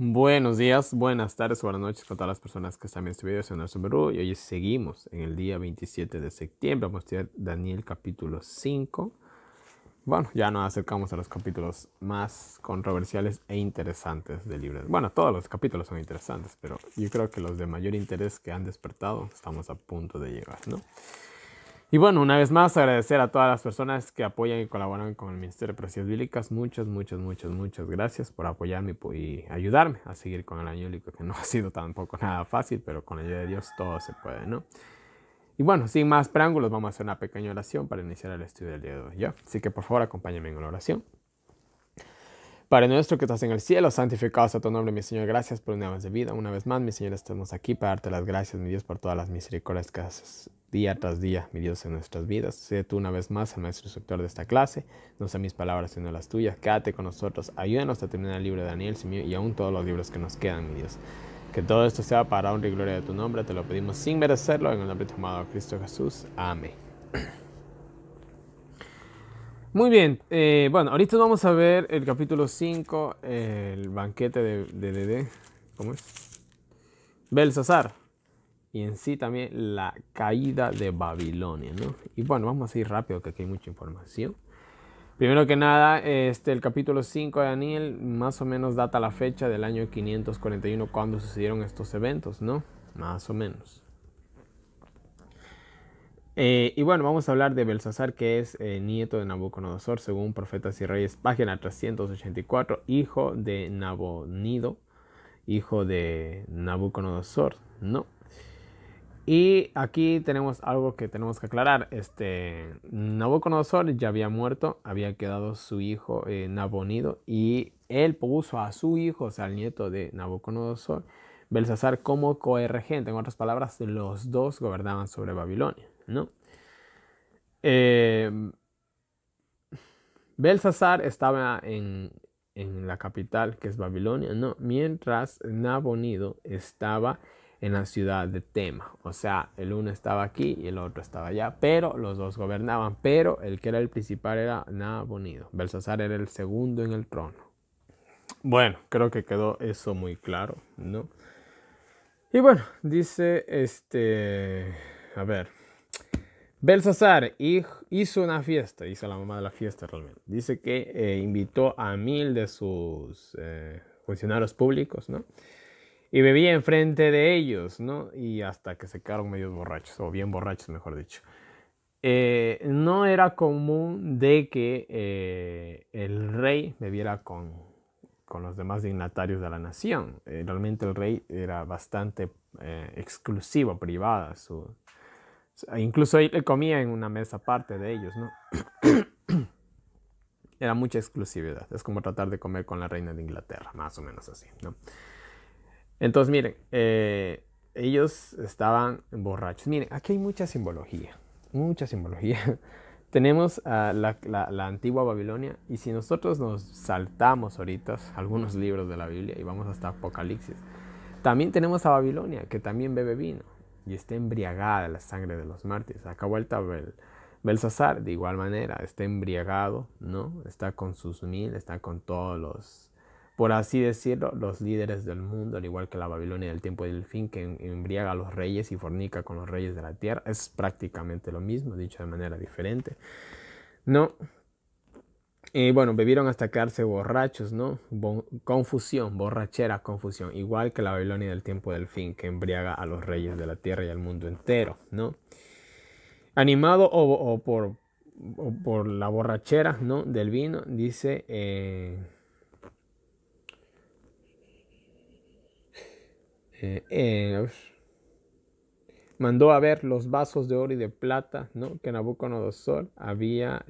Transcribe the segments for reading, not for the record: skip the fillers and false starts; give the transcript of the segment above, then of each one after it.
Buenos días, buenas tardes, buenas noches con todas las personas que están viendo este video. Soy Nelson Perú y hoy seguimos en el día 27 de septiembre. Vamos a estudiar Daniel capítulo 5. Bueno, ya nos acercamos a los capítulos más controversiales e interesantes del libro. Bueno, todos los capítulos son interesantes, pero yo creo que los de mayor interés que han despertado estamos a punto de llegar, ¿no? Y bueno, una vez más agradecer a todas las personas que apoyan y colaboran con el Ministerio de Profecías Bíblicas. Muchas gracias por apoyarme y ayudarme a seguir con el año bíblico, que no ha sido tampoco nada fácil, pero con la ayuda de Dios todo se puede, ¿no? Y bueno, sin más preámbulos, vamos a hacer una pequeña oración para iniciar el estudio del día de hoy, ¿ya? Así que por favor acompáñenme en la oración. Padre nuestro que estás en el cielo, santificado sea tu nombre, mi Señor. Gracias por un día más de vida. Una vez más, mi Señor, estamos aquí para darte las gracias, mi Dios, por todas las misericordias que haces día tras día, mi Dios, en nuestras vidas. Sé tú una vez más el maestro instructor de esta clase. No sean mis palabras, sino las tuyas. Quédate con nosotros. Ayúdanos a terminar el libro de Daniel, Señor, y aún todos los libros que nos quedan, mi Dios. Que todo esto sea para honra y gloria de tu nombre. Te lo pedimos sin merecerlo, en el nombre de tu amado Cristo Jesús. Amén. Muy bien, bueno, ahorita vamos a ver el capítulo 5, el banquete de ¿cómo es? Belsasar. Y en sí también la caída de Babilonia, ¿no? Y bueno, vamos a ir rápido que aquí hay mucha información. Primero que nada, el capítulo 5 de Daniel más o menos data la fecha del año 541 cuando sucedieron estos eventos, ¿no? Más o menos. Y bueno, vamos a hablar de Belsasar, que es nieto de Nabucodonosor, según Profetas y Reyes, página 384, hijo de Nabonido, hijo de Nabucodonosor, ¿no? Y aquí tenemos algo que tenemos que aclarar. Nabucodonosor ya había muerto, había quedado su hijo Nabonido, y él puso a su hijo, o sea, el nieto de Nabucodonosor, Belsasar, como coerregente. En otras palabras, los dos gobernaban sobre Babilonia, ¿no? Eh, Belsasar estaba en la capital, que es Babilonia, ¿no? Mientras Nabonido estaba en la ciudad de Tema. O sea, el uno estaba aquí y el otro estaba allá, pero los dos gobernaban. Pero el que era el principal era Nabonido. Belsasar era el segundo en el trono. Bueno, creo que quedó eso muy claro, ¿no? Y bueno, dice a ver. Belsasar hizo una fiesta, hizo la mamá de la fiesta realmente. Dice que invitó a 1000 de sus funcionarios públicos, ¿no? Y bebía enfrente de ellos, ¿no? Y hasta que se quedaron medio borrachos, o bien borrachos, mejor dicho. No era común de que el rey bebiera con los demás dignatarios de la nación. Realmente el rey era bastante exclusivo, privada. Incluso él comía en una mesa aparte de ellos, ¿no? Era mucha exclusividad. Es como tratar de comer con la reina de Inglaterra, más o menos así, ¿no? Entonces, miren, ellos estaban borrachos. Miren, aquí hay mucha simbología, mucha simbología. Tenemos la antigua Babilonia, y si nosotros nos saltamos ahorita algunos libros de la Biblia y vamos hasta Apocalipsis, también tenemos a Babilonia, que también bebe vino y está embriagada de la sangre de los mártires. Acá vuelta Belsasar, de igual manera, está embriagado, ¿no? Está con sus 1000, está con todos los, por así decirlo, los líderes del mundo, al igual que la Babilonia del tiempo del fin, que embriaga a los reyes y fornica con los reyes de la tierra. Es prácticamente lo mismo, dicho de manera diferente, ¿no? Y bueno, bebieron hasta quedarse borrachos, ¿no? Confusión, borrachera, confusión. Igual que la Babilonia del tiempo del fin, que embriaga a los reyes de la tierra y al mundo entero, ¿no? Animado o por la borrachera, ¿no? Del vino, dice... eh, mandó a ver los vasos de oro y de plata, ¿no? Que Nabucodonosor había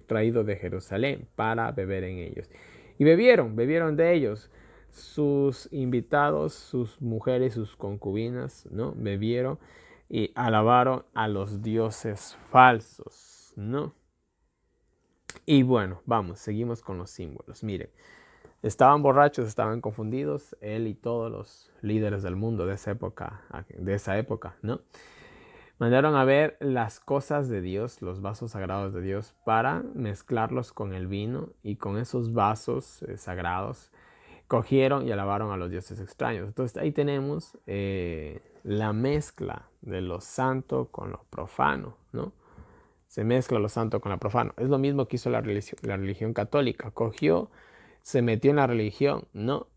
traído de Jerusalén para beber en ellos. Y bebieron de ellos. Sus invitados, sus mujeres, sus concubinas, ¿no? Bebieron y alabaron a los dioses falsos, ¿no? Y bueno, vamos, seguimos con los símbolos. Miren, estaban borrachos, estaban confundidos, él y todos los líderes del mundo de esa época, ¿no? Mandaron a ver las cosas de Dios, los vasos sagrados de Dios, para mezclarlos con el vino, y con esos vasos sagrados cogieron y alabaron a los dioses extraños. Entonces ahí tenemos la mezcla de lo santo con lo profano, ¿no? Se mezcla lo santo con lo profano. Es lo mismo que hizo la religión católica. Cogió, se metió en la religión, ¿no?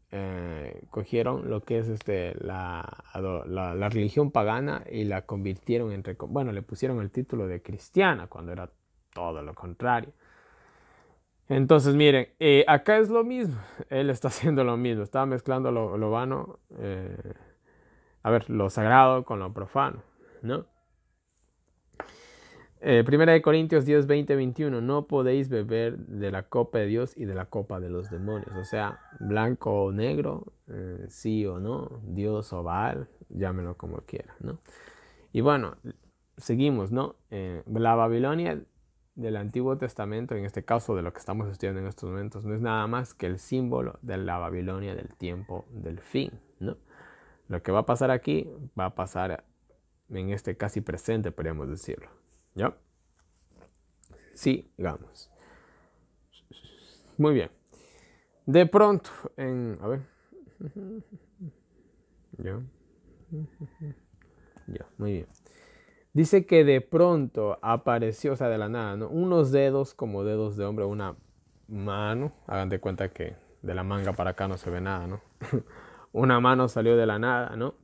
Cogieron lo que es la religión pagana y la convirtieron bueno, le pusieron el título de cristiana cuando era todo lo contrario. Entonces, miren, acá es lo mismo. Él está haciendo lo mismo. Está mezclando lo vano, lo sagrado con lo profano, ¿no? Primera de Corintios 10, 20, 21. No podéis beber de la copa de Dios y de la copa de los demonios. O sea, blanco o negro, sí o no, Dios o Baal, llámenlo como quiera, ¿no? Y bueno, seguimos, ¿no? La Babilonia del Antiguo Testamento, en este caso de lo que estamos estudiando en estos momentos, no es nada más que el símbolo de la Babilonia del tiempo del fin, ¿no? Lo que va a pasar aquí va a pasar en este casi presente, podríamos decirlo, ¿ya? Sí, digamos. Muy bien. De pronto, a ver. Ya. Ya, muy bien. Dice que de pronto apareció, o sea, de la nada, ¿no? Unos dedos como dedos de hombre, una mano. Hagan de cuenta que de la manga para acá no se ve nada, ¿no? Una mano salió de la nada, ¿no?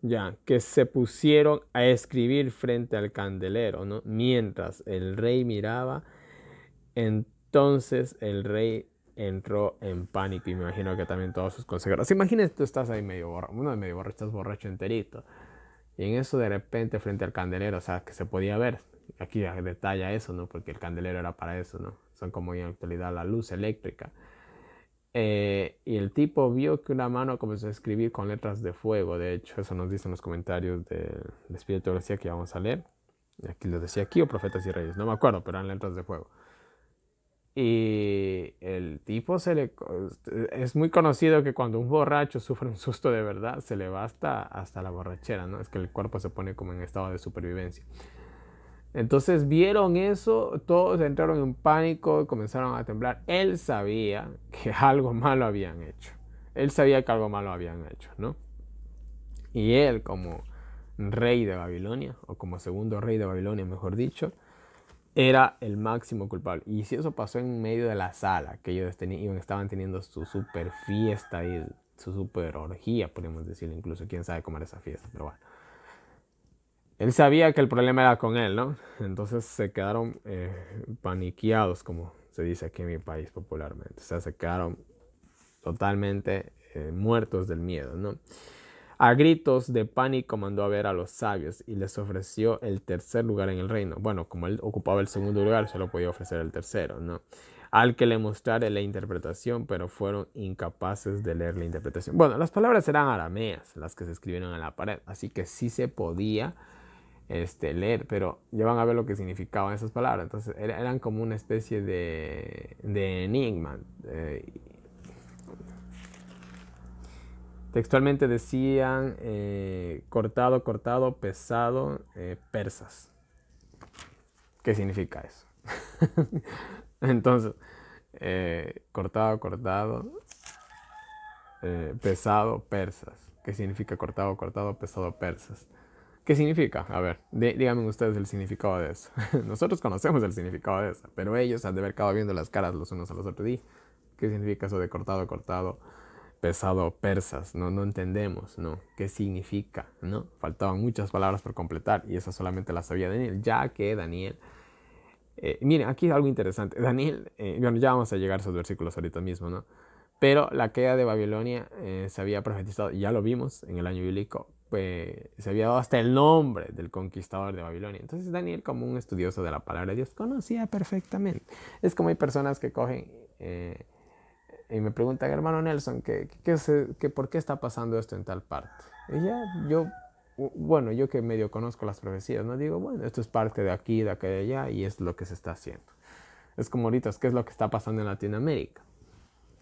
Ya, que se pusieron a escribir frente al candelero, ¿no? Mientras el rey miraba, entonces el rey entró en pánico y me imagino que también todos sus consejeros. Imagínate, tú estás ahí medio borracho, estás borracho enterito. Y en eso de repente frente al candelero, o sea, que se podía ver. Aquí detalla eso, ¿no? Porque el candelero era para eso, ¿no? Son como en la actualidad la luz eléctrica. Y el tipo vio que una mano comenzó a escribir con letras de fuego. De hecho, eso nos dicen los comentarios de Espíritu de Profecía que vamos a leer. Aquí lo decía aquí, o Profetas y Reyes, no me acuerdo, pero eran letras de fuego. Y el tipo es muy conocido que cuando un borracho sufre un susto de verdad, se le va hasta la borrachera, ¿no? Es que el cuerpo se pone como en estado de supervivencia. Entonces vieron eso, todos entraron en pánico, comenzaron a temblar. Él sabía que algo malo habían hecho. Él sabía que algo malo habían hecho, ¿no? Y él, como rey de Babilonia, o como segundo rey de Babilonia, mejor dicho, era el máximo culpable. Y si eso pasó en medio de la sala, que ellos estaban teniendo su super fiesta y su super orgía, podemos decirlo incluso, quién sabe cómo era esa fiesta, pero bueno. Él sabía que el problema era con él, ¿no? Entonces se quedaron paniqueados, como se dice aquí en mi país popularmente. O sea, se quedaron totalmente muertos del miedo, ¿no? A gritos de pánico mandó a ver a los sabios y les ofreció el tercer lugar en el reino. Bueno, como él ocupaba el segundo lugar, solo podía ofrecer el tercero, ¿no? Al que le mostrara la interpretación, pero fueron incapaces de leer la interpretación. Bueno, las palabras eran arameas, las que se escribieron en la pared, así que sí se podía leer, pero ya van a ver lo que significaban esas palabras. Entonces eran como una especie de enigma. Textualmente decían cortado, cortado, pesado, persas. ¿Qué significa eso? Entonces, cortado, cortado, pesado, persas. ¿Qué significa cortado, cortado, pesado, persas? ¿Qué significa? A ver, díganme ustedes el significado de eso. Nosotros conocemos el significado de eso, pero ellos han de haber quedado viendo las caras los unos a los otros. ¿Qué significa eso de cortado, cortado, pesado, persas? No entendemos, ¿no? ¿Qué significa? ¿No? Faltaban muchas palabras por completar y esas solamente las sabía Daniel, ya que Daniel... miren, aquí es algo interesante. Daniel, bueno, ya vamos a llegar a esos versículos ahorita mismo, ¿no? Pero la caída de Babilonia se había profetizado, ya lo vimos en el año bíblico, pues se había dado hasta el nombre del conquistador de Babilonia. Entonces Daniel, como un estudioso de la palabra de Dios, conocía perfectamente. Es como hay personas que cogen y me preguntan, hermano Nelson, ¿por qué está pasando esto en tal parte? Y ya, yo que medio conozco las profecías, ¿no? Digo, bueno, esto es parte de aquí, de acá, de allá, y es lo que se está haciendo. Es como ahorita, ¿qué es lo que está pasando en Latinoamérica?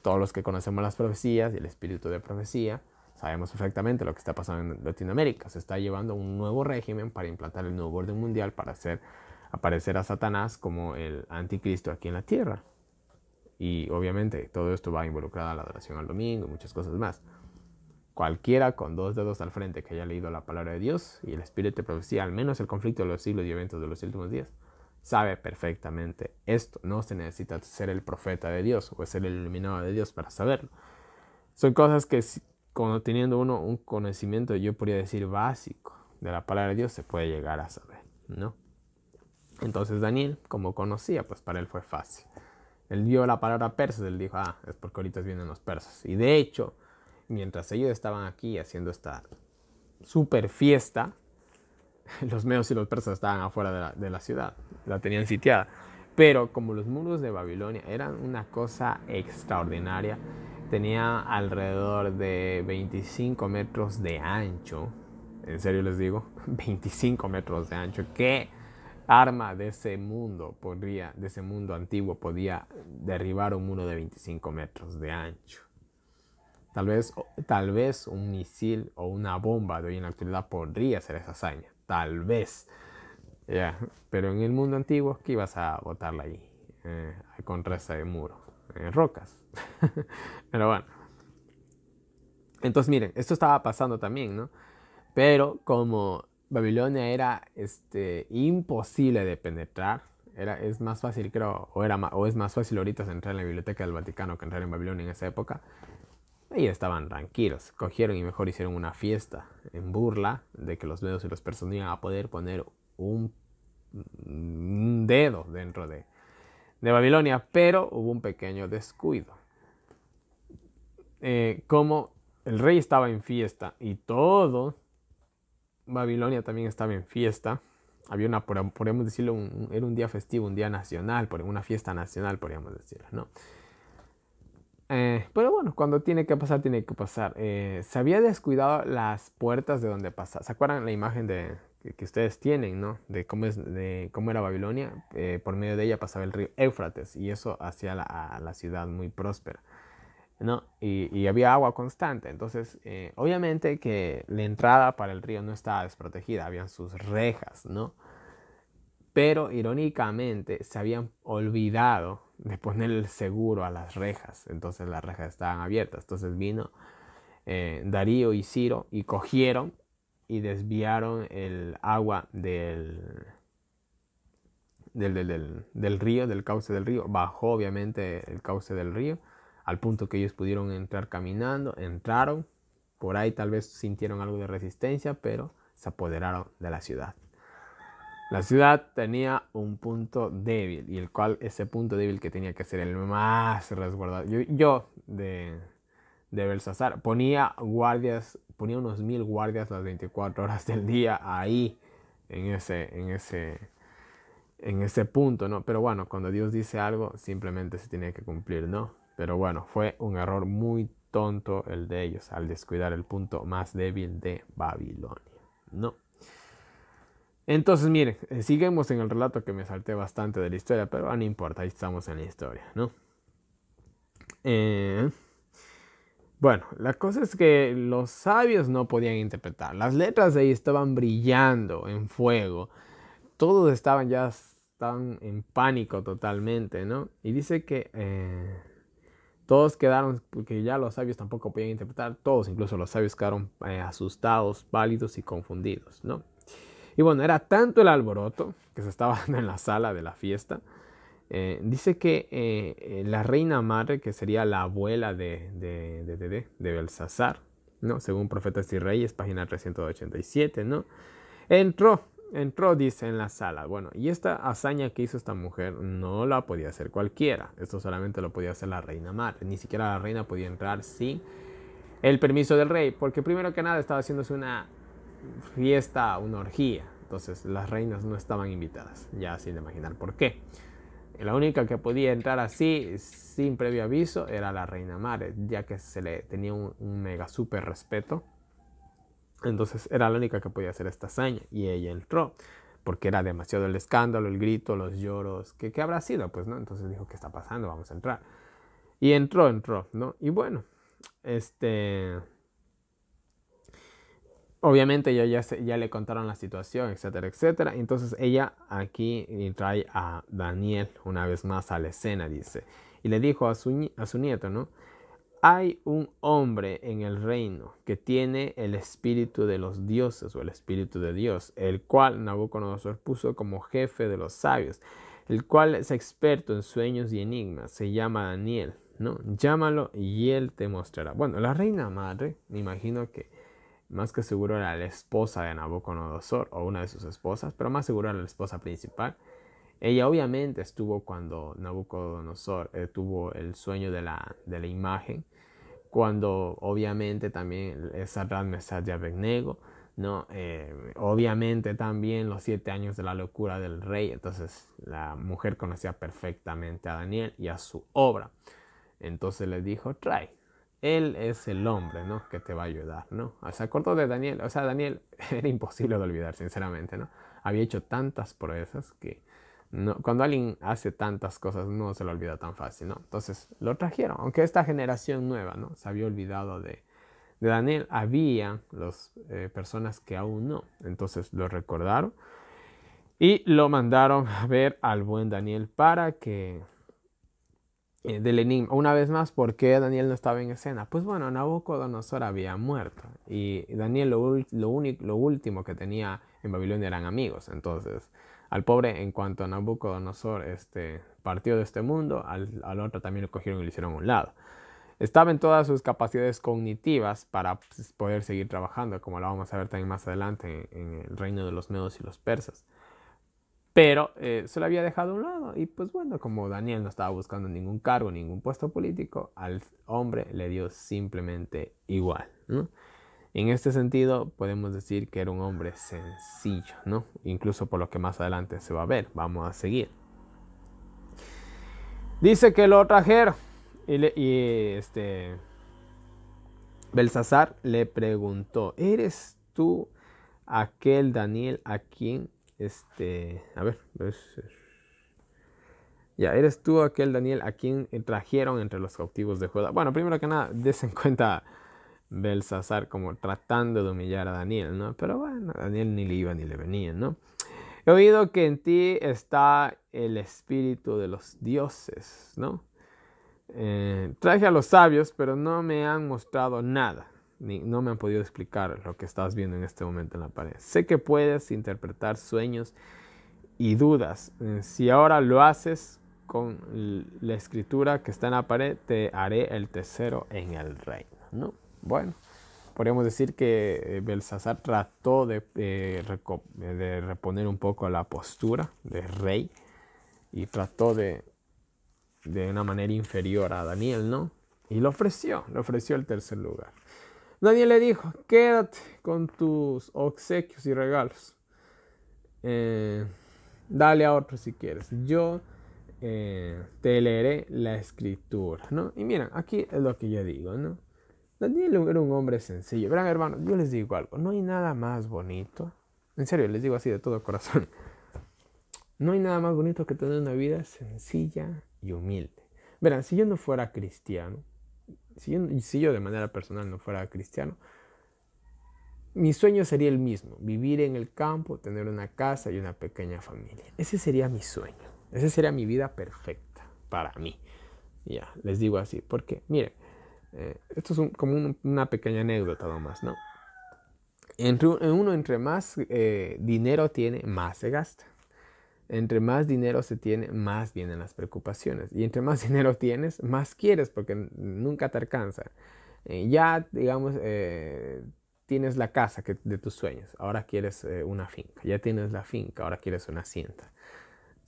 Todos los que conocemos las profecías y el espíritu de profecía, sabemos perfectamente lo que está pasando en Latinoamérica. Se está llevando un nuevo régimen para implantar el nuevo orden mundial para hacer aparecer a Satanás como el anticristo aquí en la tierra. Y obviamente todo esto va involucrado a la adoración al domingo y muchas cosas más. Cualquiera con 2 dedos al frente que haya leído la palabra de Dios y el espíritu de profecía, al menos el conflicto de los siglos y eventos de los últimos días, sabe perfectamente esto. No se necesita ser el profeta de Dios o ser el iluminado de Dios para saberlo. Son cosas que cuando teniendo uno un conocimiento, yo podría decir básico de la palabra de Dios, se puede llegar a saber, ¿no? Entonces Daniel, como conocía, pues para él fue fácil. Él vio la palabra persas, él dijo, es porque ahorita vienen los persas. Y de hecho, mientras ellos estaban aquí haciendo esta super fiesta, los medos y los persas estaban afuera de la ciudad, la tenían sitiada. Pero como los muros de Babilonia eran una cosa extraordinaria, tenía alrededor de 25 metros de ancho, en serio les digo, 25 metros de ancho. ¿Qué arma de ese mundo antiguo podía derribar un muro de 25 metros de ancho? Tal vez un misil o una bomba de hoy en la actualidad podría hacer esa hazaña. Tal vez. Pero en el mundo antiguo, ¿qué ibas a botarla ahí? Con resta de muro. Rocas. Pero bueno. Entonces miren, esto estaba pasando también, ¿no? Pero como Babilonia era imposible de penetrar, es más fácil, creo, o es más fácil ahorita entrar en la biblioteca del Vaticano que entrar en Babilonia en esa época. Ellos estaban tranquilos, cogieron y mejor hicieron una fiesta en burla de que los medos y los persas no iban a poder poner un dedo dentro de Babilonia, pero hubo un pequeño descuido. Como el rey estaba en fiesta y todo Babilonia también estaba en fiesta, había podríamos decirlo, era un día festivo, un día nacional, una fiesta nacional, podríamos decirlo, ¿no? Pero bueno, cuando tiene que pasar, tiene que pasar. Se había descuidado las puertas de donde pasaba. ¿Se acuerdan la imagen que ustedes tienen, ¿no? De cómo era Babilonia? Por medio de ella pasaba el río Éufrates y eso hacía a la ciudad muy próspera, ¿no? Y había agua constante. Entonces, obviamente que la entrada para el río no estaba desprotegida, habían sus rejas, ¿no? Pero irónicamente se habían olvidado de poner el seguro a las rejas. Entonces las rejas estaban abiertas. Entonces vino Darío y Ciro y cogieron y desviaron el agua del río, del cauce del río. Bajó obviamente el cauce del río al punto que ellos pudieron entrar caminando. Entraron. Por ahí tal vez sintieron algo de resistencia, pero se apoderaron de la ciudad. La ciudad tenía un punto débil, y ese punto débil que tenía que ser el más resguardado. Yo de Belsasar ponía unos 1000 guardias las 24 horas del día ahí, en ese punto, ¿no? Pero bueno, cuando Dios dice algo, simplemente se tiene que cumplir, ¿no? Pero bueno, fue un error muy tonto el de ellos al descuidar el punto más débil de Babilonia, ¿no? Entonces, miren, seguimos en el relato que me salté bastante de la historia, pero no importa, ahí estamos en la historia, ¿no? Bueno, la cosa es que los sabios no podían interpretar. Las letras de ahí estaban brillando en fuego. Todos estaban en pánico totalmente, ¿no? Y dice que todos quedaron, porque ya los sabios tampoco podían interpretar, todos, incluso los sabios quedaron asustados, pálidos y confundidos, ¿no? Y bueno, era tanto el alboroto que se estaba dando en la sala de la fiesta. Dice que la reina madre, que sería la abuela de Belsasar, ¿no? Según Profetas y Reyes, página 387, ¿no? Entró, dice, en la sala. Bueno, y esta hazaña que hizo esta mujer no la podía hacer cualquiera. Esto solamente lo podía hacer la reina madre. Ni siquiera la reina podía entrar sin el permiso del rey, porque primero que nada estaba haciéndose una fiesta, una orgía. Entonces las reinas no estaban invitadas, ya sin imaginar por qué. La única que podía entrar así, sin previo aviso, era la reina madre, ya que se le tenía un mega super respeto. Entonces era la única que podía hacer esta hazaña y ella entró, porque era demasiado el escándalo, el grito, los lloros. ¿Qué habrá sido? Pues, ¿no? Entonces dijo, ¿qué está pasando? Vamos a entrar. Y entró, ¿no? Y bueno, obviamente ya le contaron la situación, etcétera, etcétera. Entonces ella aquí trae a Daniel una vez más a la escena, dice. Y le dijo a su nieto, ¿no? Hay un hombre en el reino que tiene el espíritu de los dioses o el espíritu de Dios, el cual Nabucodonosor puso como jefe de los sabios, el cual es experto en sueños y enigmas, se llama Daniel, ¿no? Llámalo y él te mostrará. Bueno, la reina madre, me imagino que más que seguro era la esposa de Nabucodonosor o una de sus esposas, pero más seguro era la esposa principal. Ella obviamente estuvo cuando Nabucodonosor tuvo el sueño de la imagen, cuando obviamente también Sadrach, Mesach y Abednego, ¿no? Obviamente también los 7 años de la locura del rey. Entonces la mujer conocía perfectamente a Daniel y a su obra. Entonces le dijo, trae, él es el hombre, ¿no? Que te va a ayudar, ¿no? Se acordó de Daniel. O sea, Daniel era imposible de olvidar, sinceramente, ¿no? Había hecho tantas proezas que no, cuando alguien hace tantas cosas no se lo olvida tan fácil, ¿no? Entonces lo trajeron, aunque esta generación nueva, ¿no? Se había olvidado de Daniel, había las personas que aún no. Entonces lo recordaron y lo mandaron a ver al buen Daniel para que del enigma. Una vez más, ¿por qué Daniel no estaba en escena? Pues bueno, Nabucodonosor había muerto y Daniel lo último que tenía en Babilonia eran amigos. Entonces, al pobre, en cuanto a Nabucodonosor partió de este mundo, al otro también lo cogieron y lo hicieron a un lado. Estaba en todas sus capacidades cognitivas para pues, poder seguir trabajando, como lo vamos a ver también más adelante en el reino de los medos y los persas. Pero se lo había dejado a un lado. Y pues bueno, como Daniel no estaba buscando ningún cargo, ningún puesto político, al hombre le dio simplemente igual, ¿no? En este sentido, podemos decir que era un hombre sencillo, ¿no? Incluso por lo que más adelante se va a ver. Vamos a seguir. Dice que lo trajeron. Belsasar le preguntó, ¿eres tú aquel Daniel a quien a ver, ya, ¿eres tú aquel Daniel a quien trajeron entre los cautivos de Judá? Bueno, primero que nada, des en cuenta Belsasar como tratando de humillar a Daniel, ¿no? Pero bueno, a Daniel ni le iba ni le venía, ¿no? He oído que en ti está el espíritu de los dioses, ¿no? Traje a los sabios, pero no me han mostrado nada. No me han podido explicar lo que estás viendo en este momento en la pared. Sé que puedes interpretar sueños y dudas. Si ahora lo haces con la escritura que está en la pared, te haré el tercero en el reino, ¿no? Bueno, podríamos decir que Belsasar trató de reponer un poco la postura de rey y trató de una manera inferior a Daniel, ¿no? Y le ofreció el tercer lugar. Daniel le dijo, quédate con tus obsequios y regalos. Dale a otro si quieres. Yo te leeré la escritura, ¿no? Y miren, aquí es lo que yo digo, ¿no? Daniel era un hombre sencillo. Verán, hermanos, yo les digo algo. No hay nada más bonito. En serio, les digo así de todo corazón. No hay nada más bonito que tener una vida sencilla y humilde. Verán, si yo no fuera cristiano, si yo de manera personal no fuera cristiano, mi sueño sería el mismo, vivir en el campo, tener una casa y una pequeña familia. Ese sería mi sueño, esa sería mi vida perfecta para mí. Ya, les digo así, porque miren, esto es como una pequeña anécdota nomás, ¿no? Entre más dinero tiene, más se gasta. Entre más dinero se tiene, más vienen las preocupaciones. Y entre más dinero tienes, más quieres porque nunca te alcanza. Ya, digamos, tienes la casa de tus sueños. Ahora quieres una finca. Ya tienes la finca. Ahora quieres una hacienda.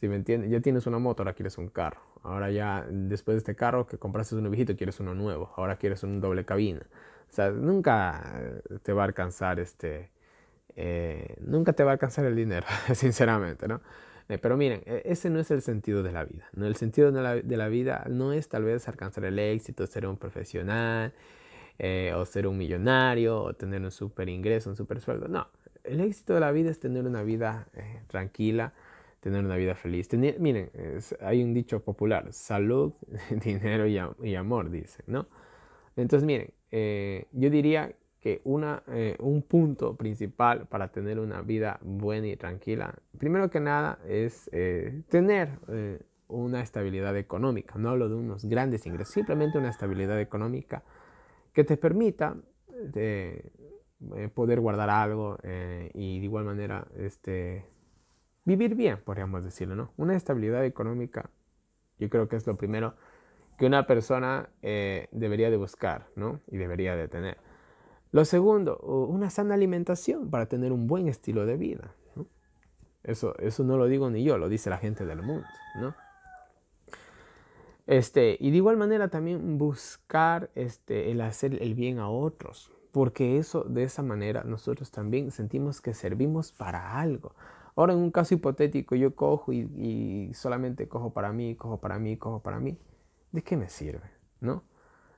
¿Sí me entiendes? Ya tienes una moto. Ahora quieres un carro. Ahora ya, después de este carro que compraste uno viejito, quieres uno nuevo. Ahora quieres un doble cabina. O sea, nunca te va a alcanzar nunca te va a alcanzar el dinero, sinceramente, ¿no? Pero miren, ese no es el sentido de la vida, ¿no? El sentido de la vida no es tal vez alcanzar el éxito, ser un profesional, o ser un millonario, o tener un super ingreso, un super sueldo. No, el éxito de la vida es tener una vida tranquila, tener una vida feliz. Miren, hay un dicho popular, salud, dinero y amor, dice, ¿no? Entonces, miren, yo diría que un punto principal para tener una vida buena y tranquila, primero que nada, es tener una estabilidad económica, no hablo de unos grandes ingresos, simplemente una estabilidad económica que te permita poder guardar algo y de igual manera vivir bien, podríamos decirlo, ¿no? Una estabilidad económica, yo creo que es lo primero que una persona debería de buscar, ¿no? Y debería de tener. Lo segundo, una sana alimentación para tener un buen estilo de vida, ¿no? Eso no lo digo ni yo, lo dice la gente del mundo, ¿no? Y de igual manera también buscar el hacer el bien a otros, porque de esa manera nosotros también sentimos que servimos para algo. Ahora, en un caso hipotético, yo cojo y solamente cojo para mí, cojo para mí, cojo para mí. ¿De qué me sirve? ¿No?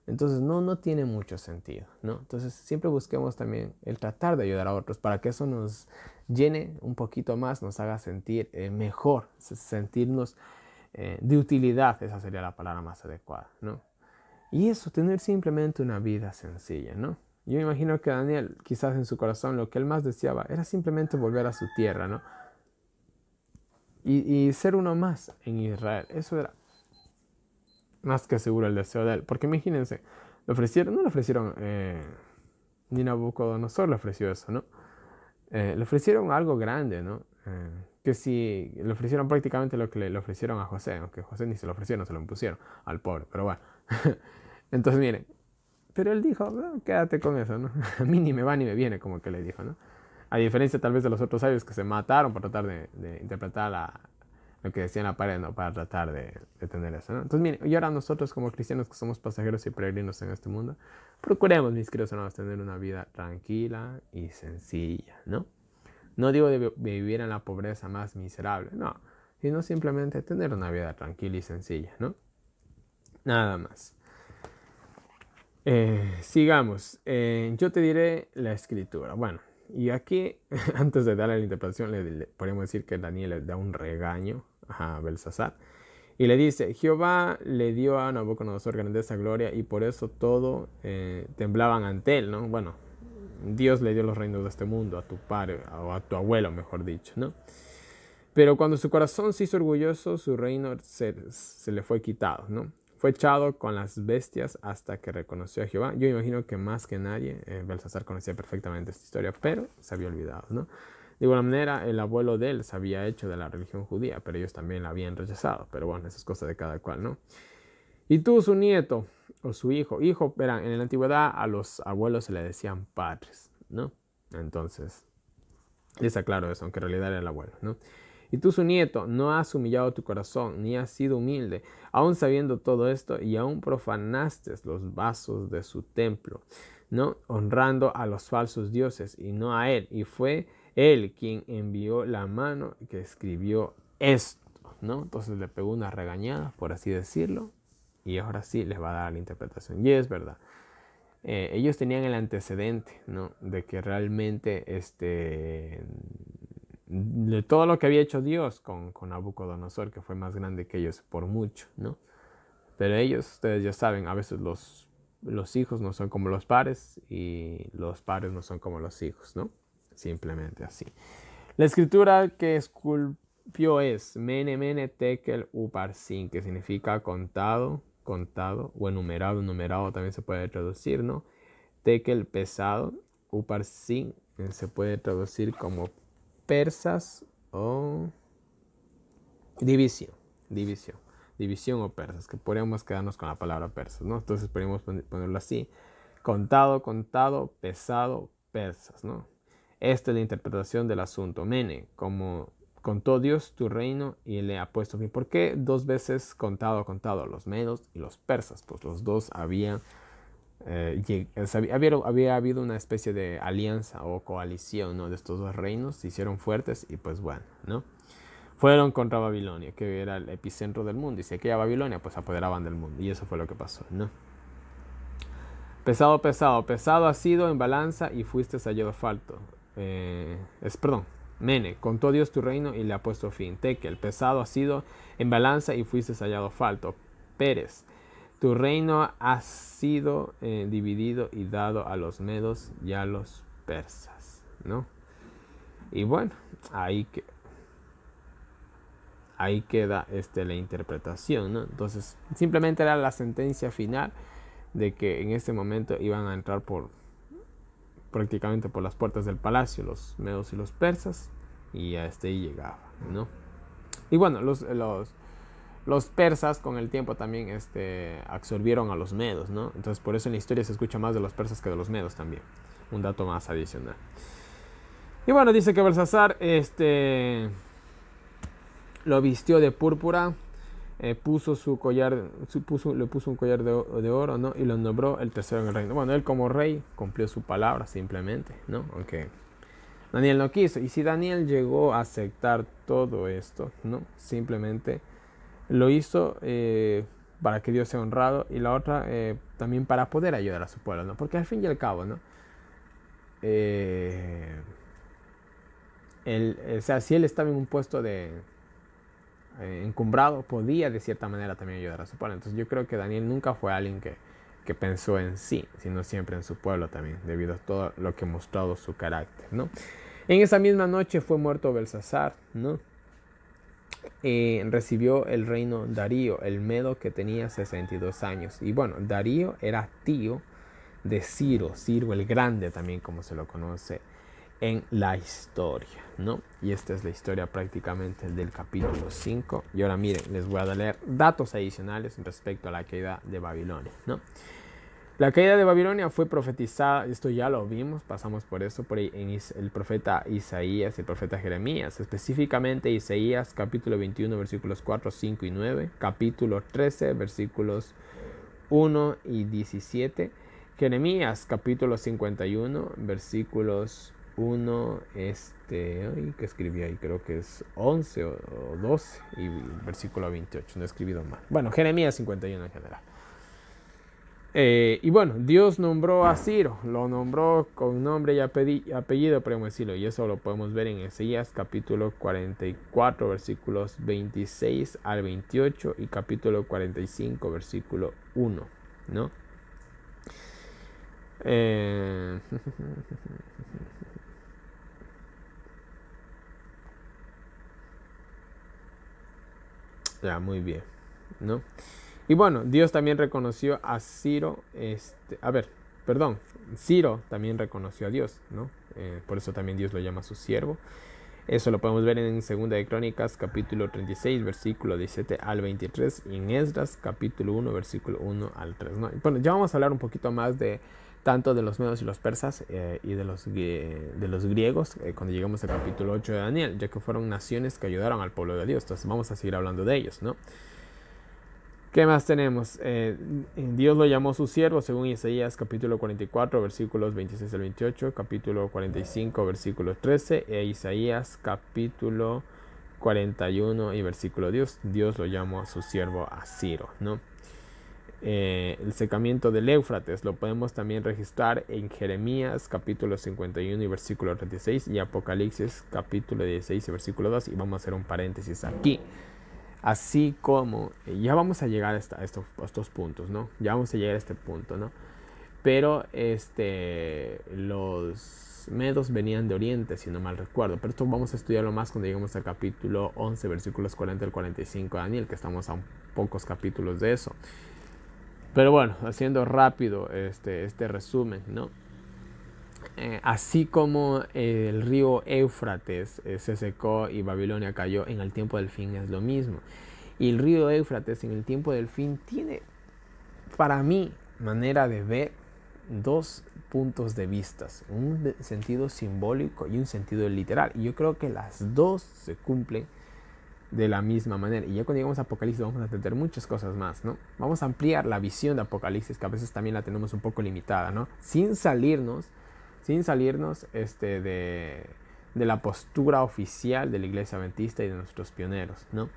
Entonces no tiene mucho sentido, ¿no? Entonces siempre busquemos también el tratar de ayudar a otros para que eso nos llene un poquito más, nos haga sentir mejor, sentirnos de utilidad, esa sería la palabra más adecuada, ¿no? Y eso, tener simplemente una vida sencilla, ¿no? Yo me imagino que Daniel, quizás en su corazón, lo que él más deseaba era simplemente volver a su tierra, ¿no? Y ser uno más en Israel. Eso era más que seguro el deseo de él. Porque imagínense, no le ofrecieron, ni Nabucodonosor le ofreció eso, ¿no? Le ofrecieron algo grande, ¿no? Que si le ofrecieron prácticamente lo que le ofrecieron a José, aunque José ni se lo ofrecieron, se lo impusieron al pobre, pero bueno. Entonces miren, pero él dijo, no, quédate con eso, ¿no? A mí ni me va ni me viene, como que le dijo, ¿no? A diferencia tal vez de los otros sabios que se mataron por tratar de interpretar lo que decía en la pared, ¿no? Para tratar de tener eso, ¿no? Entonces, miren, y ahora nosotros como cristianos que somos pasajeros y peregrinos en este mundo, procuremos, mis queridos hermanos, tener una vida tranquila y sencilla, ¿no? No digo de vivir en la pobreza más miserable, no, sino simplemente tener una vida tranquila y sencilla, ¿no? Nada más. Sigamos. Yo te diré la escritura. Bueno, y aquí, antes de darle la interpretación, podríamos decir que Daniel le da un regaño a Belsasar. Y le dice, Jehová le dio a Nabucodonosor grandeza, gloria, y por eso todo temblaban ante él, ¿no? Bueno, Dios le dio los reinos de este mundo a tu padre, o a tu abuelo, mejor dicho, ¿no? Pero cuando su corazón se hizo orgulloso, su reino se le fue quitado, ¿no? Fue echado con las bestias hasta que reconoció a Jehová. Yo imagino que más que nadie, Belsasar conocía perfectamente esta historia, pero se había olvidado, ¿no? De igual manera, el abuelo de él se había hecho de la religión judía, pero ellos también la habían rechazado. Pero bueno, eso es cosa de cada cual, ¿no? Y tú, su nieto, o su hijo, verán, en la antigüedad a los abuelos se le decían padres, ¿no? Entonces, les aclaro eso, aunque en realidad era el abuelo, ¿no? Y tú, su nieto, no has humillado tu corazón, ni has sido humilde, aun sabiendo todo esto, y aún profanaste los vasos de su templo, ¿no? Honrando a los falsos dioses, y no a él. Y fue él quien envió la mano que escribió esto, ¿no? Entonces le pegó una regañada, por así decirlo, y ahora sí les va a dar la interpretación. Y es verdad. Ellos tenían el antecedente, ¿no? De que realmente de todo lo que había hecho Dios con Nabucodonosor, que fue más grande que ellos por mucho, ¿no? Pero ellos, ustedes ya saben, a veces los hijos no son como los padres y los padres no son como los hijos, ¿no? Simplemente así. La escritura que esculpió es Mene, Mene, Tekel, Uparsin, que significa contado, contado, o enumerado, enumerado también se puede traducir, ¿no? Tekel, pesado, Uparsin se puede traducir como persas o división, división o persas, que podríamos quedarnos con la palabra persas, ¿no? Entonces podríamos ponerlo así, contado, contado, pesado, persas, ¿no? Esta es la interpretación del asunto. Mene, como contó Dios tu reino y le ha puesto fin. ¿Por qué dos veces contado, contado? Los medos y los persas, pues los dos había habido una especie de alianza o coalición, ¿no? De estos dos reinos, se hicieron fuertes y pues bueno, ¿no? Fueron contra Babilonia, que era el epicentro del mundo, y si aquella Babilonia, pues apoderaban del mundo, y eso fue lo que pasó, ¿no? Pesado, pesado, pesado ha sido en balanza y fuiste hallado falto. Perdón, Mene, contó Dios tu reino y le ha puesto fin. Tekel, pesado ha sido en balanza y fuiste hallado falto. Pérez, tu reino ha sido dividido y dado a los medos y a los persas, ¿no? Y bueno, ahí queda la interpretación, ¿no? Entonces, simplemente era la sentencia final de que en este momento iban a entrar prácticamente por las puertas del palacio los medos y los persas, y hasta ahí llegaba, ¿no? Y bueno, los persas con el tiempo también absorbieron a los medos, ¿no? Entonces por eso en la historia se escucha más de los persas que de los medos también. Un dato más adicional. Y bueno, dice que Belsasar lo vistió de púrpura, puso su collar, le puso un collar de oro, ¿no? Y lo nombró el tercero en el reino. Bueno, él como rey cumplió su palabra simplemente, ¿no? Aunque Daniel no quiso. Y si Daniel llegó a aceptar todo esto, ¿no? Simplemente lo hizo para que Dios sea honrado, y la otra también para poder ayudar a su pueblo, ¿no? Porque al fin y al cabo, ¿no? O sea, si él estaba en un puesto de encumbrado, podía de cierta manera también ayudar a su pueblo. Entonces yo creo que Daniel nunca fue alguien que pensó en sí, sino siempre en su pueblo también, debido a todo lo que ha mostrado su carácter, ¿no? En esa misma noche fue muerto Belsasar, ¿no? Recibió el reino Darío, el medo, que tenía 62 años. Y bueno, Darío era tío de Ciro el Grande también, como se lo conoce en la historia, ¿no? Y esta es la historia prácticamente del capítulo 5. Y ahora miren, les voy a leer datos adicionales respecto a la caída de Babilonia, ¿no? La caída de Babilonia fue profetizada, esto ya lo vimos, pasamos por eso, en el profeta Isaías y el profeta Jeremías, específicamente Isaías capítulo 21 versículos 4, 5 y 9, capítulo 13 versículos 1 y 17, Jeremías capítulo 51 versículos 1, ¿qué escribí ahí? Creo que es 11 o 12 y versículo 28, no he escribido mal. Bueno, Jeremías 51 en general. Y bueno, Dios nombró a Ciro, lo nombró con nombre y apellido, podemos decirlo, y eso lo podemos ver en Isaías capítulo 44 versículos 26 al 28 y capítulo 45 versículo 1, ¿no? Ya, muy bien, ¿no? Y bueno, Dios también reconoció a Ciro, Ciro también reconoció a Dios, ¿no? Por eso también Dios lo llama su siervo. Eso lo podemos ver en 2 de Crónicas, capítulo 36, versículo 17 al 23, y en Esdras, capítulo 1, versículo 1 al 3, ¿no? Bueno, ya vamos a hablar un poquito más tanto de los medos y los persas y de los griegos cuando llegamos al capítulo 8 de Daniel, ya que fueron naciones que ayudaron al pueblo de Dios. Entonces vamos a seguir hablando de ellos, ¿no? ¿Qué más tenemos? Dios lo llamó su siervo, según Isaías capítulo 44, versículos 26 al 28, capítulo 45, versículo 13, e Isaías capítulo 41 y versículo 10. Dios lo llamó a su siervo a Ciro, ¿no? El secamiento del Éufrates lo podemos también registrar en Jeremías capítulo 51 y versículo 36 y Apocalipsis capítulo 16 y versículo 2, y vamos a hacer un paréntesis aquí. Así como, ya vamos a llegar a estos puntos, ¿no? Ya vamos a llegar a este punto, ¿no? Pero los medos venían de Oriente, si no mal recuerdo. Pero esto vamos a estudiarlo más cuando lleguemos al capítulo 11, versículos 40 al 45 de Daniel, que estamos a pocos capítulos de eso. Pero bueno, haciendo rápido este resumen, ¿no? Así como el río Éufrates se secó y Babilonia cayó, en el tiempo del fin es lo mismo. Y el río Éufrates en el tiempo del fin tiene, para mí, manera de ver, dos puntos de vista, un sentido simbólico y un sentido literal. Y yo creo que las dos se cumplen de la misma manera. Y ya cuando llegamos a Apocalipsis vamos a entender muchas cosas más, ¿no? Vamos a ampliar la visión de Apocalipsis, que a veces también la tenemos un poco limitada, ¿no? Sin salirnos de la postura oficial de la Iglesia Adventista y de nuestros pioneros, ¿no?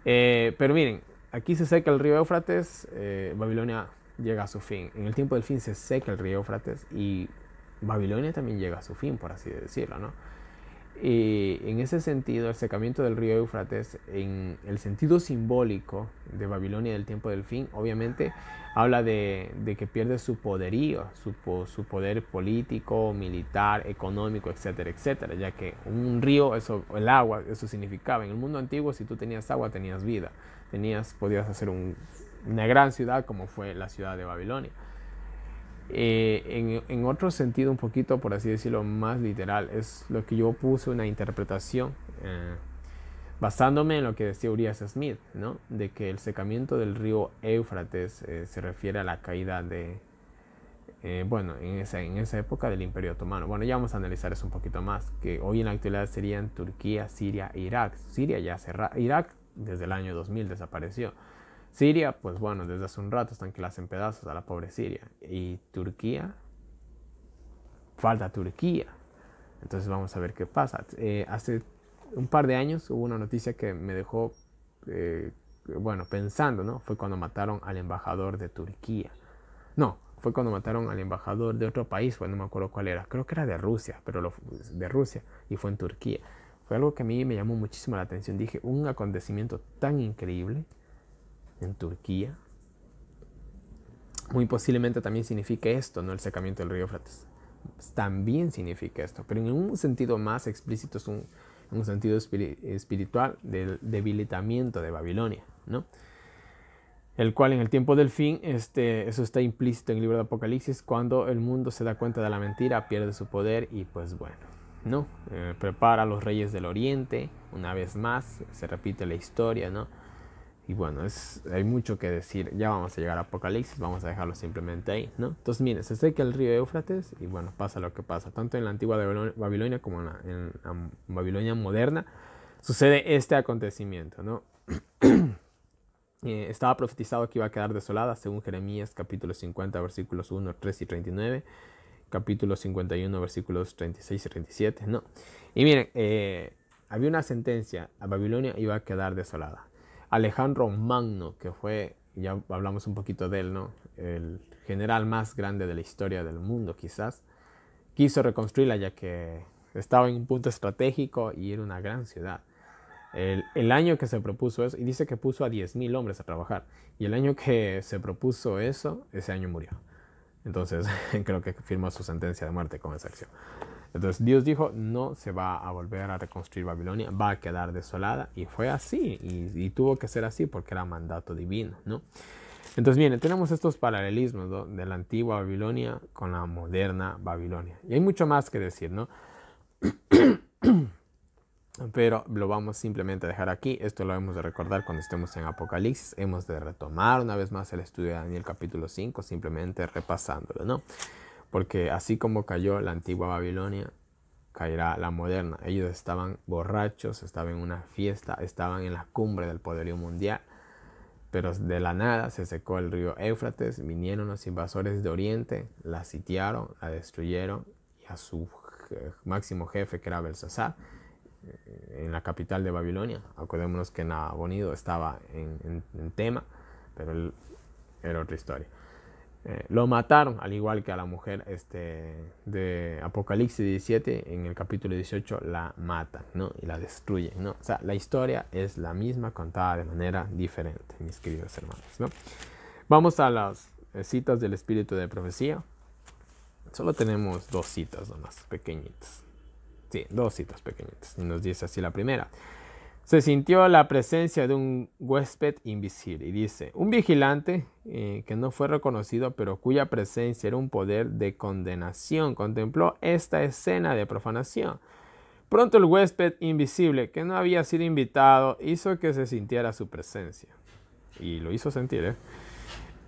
Pero miren, aquí se seca el río Éufrates, Babilonia llega a su fin. En el tiempo del fin se seca el río Éufrates y Babilonia también llega a su fin, por así decirlo, ¿no? Y en ese sentido, el secamiento del río Éufrates, en el sentido simbólico de Babilonia del tiempo del fin, obviamente habla de que pierde su poderío, su poder político, militar, económico, etcétera, etcétera, ya que un río, eso, el agua, eso significaba. En el mundo antiguo, si tú tenías agua, tenías vida, podías hacer una gran ciudad como fue la ciudad de Babilonia. En otro sentido, un poquito, por así decirlo, más literal, es lo que yo puse una interpretación basándome en lo que decía Urias Smith, ¿no? De que el secamiento del río Éufrates se refiere a la caída de, bueno, en esa época del Imperio Otomano. Bueno, ya vamos a analizar eso un poquito más, que hoy en la actualidad serían Turquía, Siria e Irak. Siria ya cerró, Irak desde el año 2000 desapareció. Siria, pues bueno, desde hace un rato están que la hacen pedazos a la pobre Siria. Y Turquía, falta Turquía. Entonces vamos a ver qué pasa. Hace un par de años hubo una noticia que me dejó, bueno, pensando, ¿no? Fue cuando mataron al embajador de Turquía. No, fue cuando mataron al embajador de otro país, pues no me acuerdo cuál era. Creo que era de Rusia, pero de Rusia, y fue en Turquía. Fue algo que a mí me llamó muchísimo la atención. Dije, un acontecimiento tan increíble en Turquía, muy posiblemente también signifique esto, ¿no? El secamiento del río Éufrates. También significa esto, pero en un sentido más explícito, es un sentido espiritual del debilitamiento de Babilonia, ¿no? El cual en el tiempo del fin, eso está implícito en el libro de Apocalipsis, cuando el mundo se da cuenta de la mentira, pierde su poder y pues bueno, ¿no? Prepara a los reyes del oriente, una vez más, se repite la historia, ¿no? Y bueno, hay mucho que decir. Ya vamos a llegar a Apocalipsis, vamos a dejarlo simplemente ahí, ¿no? Entonces, miren, se seca el río Éufrates y bueno, pasa lo que pasa. Tanto en la antigua Babilonia como en la Babilonia moderna sucede este acontecimiento, ¿no? Estaba profetizado que iba a quedar desolada, según Jeremías capítulo 50, versículos 1, 3 y 39, capítulo 51, versículos 36 y 37, ¿no? Y miren, había una sentencia, a Babilonia iba a quedar desolada. Alejandro Magno, que fue, ya hablamos un poquito de él, ¿no? El general más grande de la historia del mundo, quizás, quiso reconstruirla ya que estaba en un punto estratégico y era una gran ciudad. El año que se propuso eso, y dice que puso a 10.000 hombres a trabajar, y el año que se propuso eso, ese año murió. Entonces, creo que firmó su sentencia de muerte con esa acción. Entonces Dios dijo, no se va a volver a reconstruir Babilonia, va a quedar desolada. Y fue así, y tuvo que ser así porque era mandato divino, ¿no? Entonces, bien, tenemos estos paralelismos, ¿no? De la antigua Babilonia con la moderna Babilonia. Y hay mucho más que decir, ¿no? Pero lo vamos simplemente a dejar aquí. Esto lo hemos de recordar cuando estemos en Apocalipsis. Hemos de retomar una vez más el estudio de Daniel capítulo 5, simplemente repasándolo, ¿no? Porque así como cayó la antigua Babilonia, caerá la moderna. Ellos estaban borrachos, estaban en una fiesta, estaban en la cumbre del poderío mundial, pero de la nada se secó el río Éufrates, vinieron los invasores de Oriente, la sitiaron, la destruyeron, y a su máximo jefe, que era Belsasar, en la capital de Babilonia. Acordémonos que Nabonido estaba en tema, pero él era otra historia. Lo mataron, al igual que a la mujer de Apocalipsis 17, en el capítulo 18 la matan, ¿no? Y la destruyen, ¿no? O sea, la historia es la misma, contada de manera diferente, mis queridos hermanos, ¿no? Vamos a las citas del espíritu de profecía. Solo tenemos 2 citas nomás, pequeñitas. Sí, 2 citas pequeñitas. Y nos dice así la primera. Se sintió la presencia de un huésped invisible. Y dice, un vigilante que no fue reconocido, pero cuya presencia era un poder de condenación, contempló esta escena de profanación. Pronto el huésped invisible, que no había sido invitado, hizo que se sintiera su presencia. Y lo hizo sentir, ¿eh?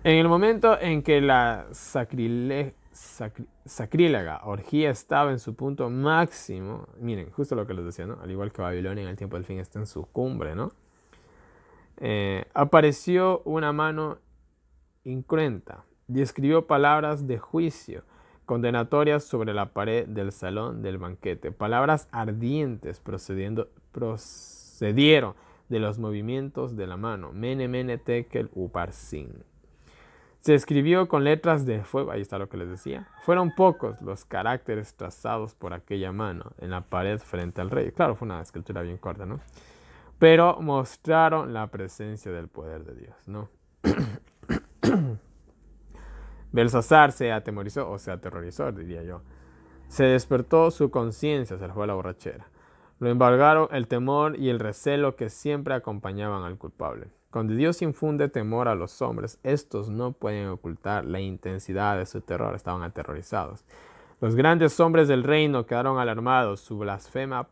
En el momento en que la sacrílega orgía estaba en su punto máximo, miren, justo lo que les decía, ¿no? Al igual que Babilonia en el tiempo del fin está en su cumbre, ¿no? Apareció una mano incruenta y escribió palabras de juicio condenatorias sobre la pared del salón del banquete. Palabras ardientes procedieron de los movimientos de la mano. Mene, mene, tekel, uparsin. Se escribió con letras de fuego, ahí está lo que les decía. Fueron pocos los caracteres trazados por aquella mano en la pared frente al rey. Claro, fue una escritura bien corta, ¿no? Pero mostraron la presencia del poder de Dios, ¿no? Belsasar se atemorizó, o se aterrorizó, diría yo. Se despertó su conciencia, se le fue la borrachera. Lo embargaron el temor y el recelo que siempre acompañaban al culpable. Cuando Dios infunde temor a los hombres, estos no pueden ocultar la intensidad de su terror. Estaban aterrorizados. Los grandes hombres del reino quedaron alarmados. Su blasfema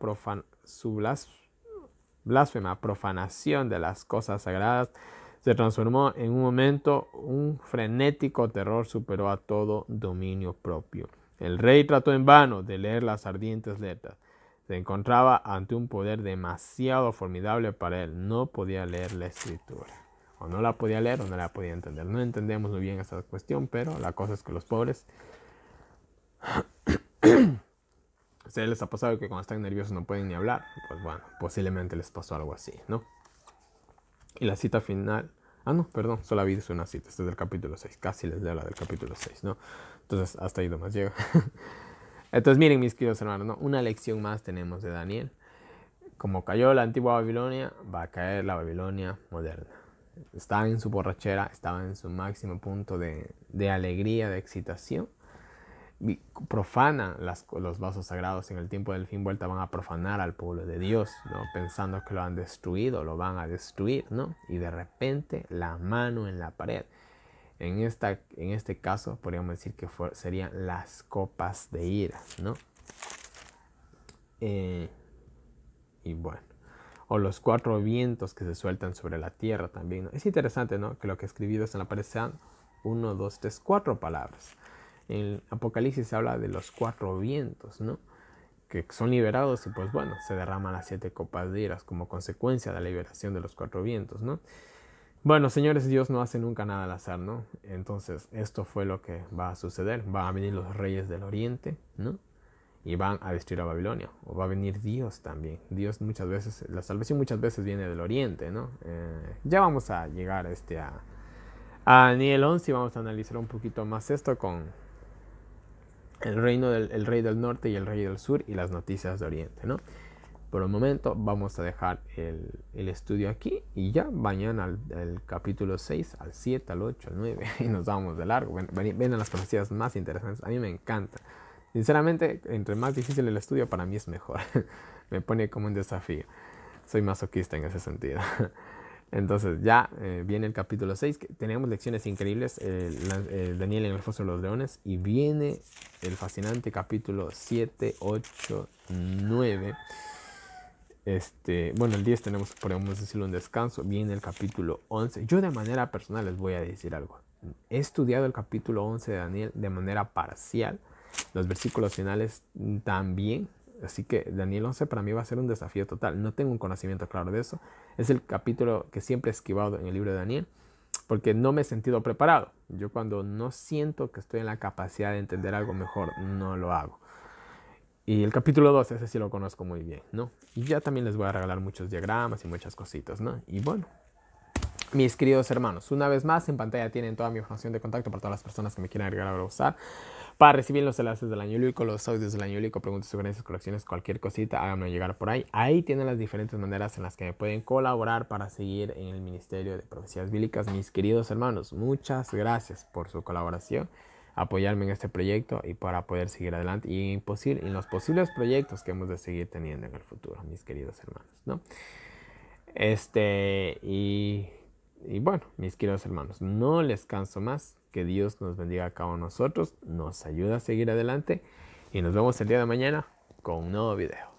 profanación de las cosas sagradas se transformó en un momento. Un frenético terror superó a todo dominio propio. El rey trató en vano de leer las ardientes letras. Se encontraba ante un poder demasiado formidable para él. No podía leer la escritura. O no la podía leer o no la podía entender. No entendemos muy bien esta cuestión, pero la cosa es que los pobres se les ha pasado que cuando están nerviosos no pueden ni hablar. Pues bueno, posiblemente les pasó algo así, ¿no? Y la cita final... Ah, no, perdón, solo había visto una cita. Este es del capítulo 6. Casi les leo la del capítulo 6, ¿no? Entonces, hasta ahí nomás llega. Entonces, miren, mis queridos hermanos, ¿no? Una lección más tenemos de Daniel. Como cayó la antigua Babilonia, va a caer la Babilonia moderna. Estaba en su borrachera, estaba en su máximo punto de alegría, de excitación. Profana los vasos sagrados. En el tiempo del fin vuelta van a profanar al pueblo de Dios, ¿no? Pensando que lo han destruido, lo van a destruir, ¿no? Y de repente la mano en la pared. En este caso podríamos decir que serían las copas de ira, ¿no? Y bueno, o los 4 vientos que se sueltan sobre la tierra también, ¿no? Es interesante, ¿no? Que lo que escribido en la pared sean 1, 2, 3, 4 palabras. En Apocalipsis se habla de los 4 vientos, ¿no? Que son liberados y pues bueno, se derraman las 7 copas de ira como consecuencia de la liberación de los 4 vientos, ¿no? Bueno, señores, Dios no hace nunca nada al azar, ¿no? Entonces, esto fue lo que va a suceder. Van a venir los reyes del oriente, ¿no? Y van a destruir a Babilonia. O va a venir Dios también. Dios muchas veces, la salvación muchas veces viene del oriente, ¿no? Ya vamos a llegar a Daniel 11 y vamos a analizar un poquito más esto con el rey del norte y el rey del sur y las noticias de oriente, ¿no? Por el momento vamos a dejar el estudio aquí y ya mañana al capítulo 6, al 7, al 8, al 9 y nos vamos de largo. Ven a las profecías más interesantes. A mí me encanta. Sinceramente, entre más difícil el estudio, para mí es mejor. Me pone como un desafío. Soy masoquista en ese sentido. Entonces ya viene el capítulo 6, que tenemos lecciones increíbles, Daniel en el foso de los leones, y viene el fascinante capítulo 7, 8, 9. Bueno, el 10 podemos decirlo, un descanso. Viene el capítulo 11. Yo de manera personal les voy a decir algo. He estudiado el capítulo 11 de Daniel de manera parcial. Los versículos finales también. Así que Daniel 11 para mí va a ser un desafío total. No tengo un conocimiento claro de eso. Es el capítulo que siempre he esquivado en el libro de Daniel, porque no me he sentido preparado. Yo cuando no siento que estoy en la capacidad de entender algo mejor, no lo hago. Y el capítulo 2, ese sí lo conozco muy bien, ¿no? Y ya también les voy a regalar muchos diagramas y muchas cositas, ¿no? Y bueno, mis queridos hermanos, una vez más en pantalla tienen toda mi información de contacto para todas las personas que me quieran agregar o usar. Para recibir los enlaces del Año Lúdico, los audios del Año Lúdico, preguntas, sugerencias, colecciones, cualquier cosita, háganme llegar por ahí. Ahí tienen las diferentes maneras en las que me pueden colaborar para seguir en el Ministerio de Profecías Bíblicas. Mis queridos hermanos, muchas gracias por su colaboración, apoyarme en este proyecto y para poder seguir adelante y en los posibles proyectos que hemos de seguir teniendo en el futuro, mis queridos hermanos, ¿no? Y bueno, mis queridos hermanos, no les canso más. Que Dios nos bendiga a cada uno de nosotros, nos ayuda a seguir adelante y nos vemos el día de mañana con un nuevo video.